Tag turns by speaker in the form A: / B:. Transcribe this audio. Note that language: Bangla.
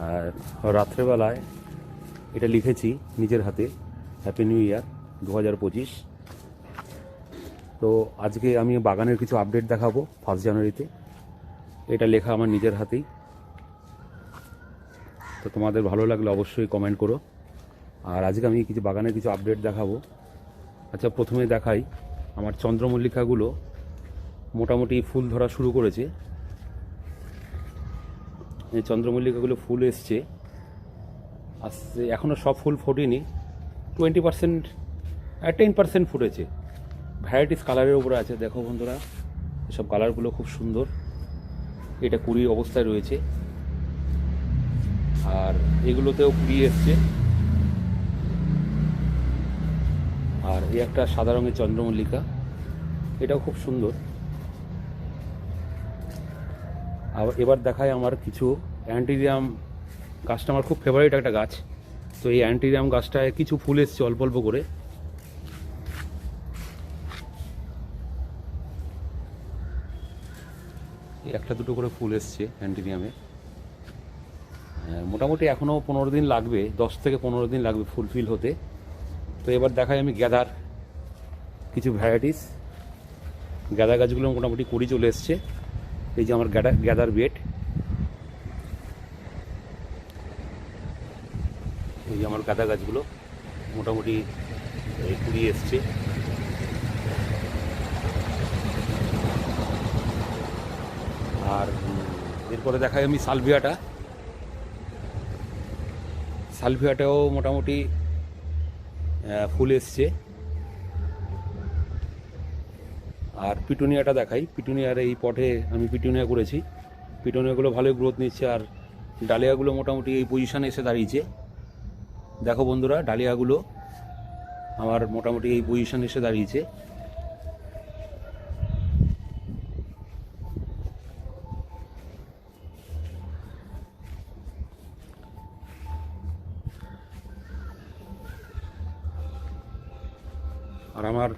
A: আর রাত্রেবেলায় এটা লিখেছি নিজের হাতে, হ্যাপি নিউ ইয়ার 2025। তো আজকে আমি বাগানের কিছু আপডেট দেখাবো 1 জানুয়ারিতে। এটা লেখা আমার নিজের হাতেই। তো তোমাদের ভালো লাগলে অবশ্যই কমেন্ট করো। আর আজকে আমি কিছু বাগানের কিছু আপডেট দেখাবো। আচ্ছা, প্রথমে দেখাই আমার চন্দ্রমল্লিকাগুলো মোটামুটি ফুল ধরা শুরু করেছে। এই চন্দ্রমল্লিকাগুলো ফুল এসছে, আসছে, এখনও সব ফুল ফোটেনি, 20% 10% ফুটেছে। ভ্যারাইটিস কালারের উপরে আছে। দেখো বন্ধুরা, এসব কালারগুলো খুব সুন্দর। এটা কুড়ি অবস্থায় রয়েছে, আর এগুলোতেও কুড়ি এসছে। আর এই একটা সাদা রঙের চন্দ্রমল্লিকা, এটাও খুব সুন্দর। আর এবার দেখায় আমার কিছু অ্যান্টিরিয়াম গাছটা, আমার খুব ফেভারিট একটা গাছ। তো এই অ্যান্টিরিয়াম গাছটায় কিছু ফুল এসছে অল্প অল্প করে। একটা দুটো করে ফুল এসছে অ্যান্টিরিয়ামে। মোটামুটি এখনও 15 দিন লাগবে, 10 থেকে 15 দিন লাগবে ফুলফিল হতে। তো এবার দেখাই আমি গ্যাদার কিছু ভ্যারাইটিস। গ্যাদা গাছগুলো মোটামুটি কুড়ি চলে এসছে। এই যে আমার গ্যাদার বেড, এই যে আমার গাঁদা গাছগুলো মোটামুটি কুড়ি এসছে। আর এরপরে দেখাই আমি সালভিয়াটাও মোটামুটি ফুল এসছে। আর পিটুনিয়াটা দেখাই। পিটুনিয়ার এই পটে আমি পিটুনিয়া করেছি, পিটুনিয়াগুলো ভালোই গ্রোথ নিচ্ছে। আর ডালিয়াগুলো মোটামুটি এই পজিশানে এসে দাঁড়িয়েছে। দেখো বন্ধুরা, ডালিয়াগুলো আমার মোটামুটি এই পজিশানে এসে দাঁড়িয়েছে। আর আমার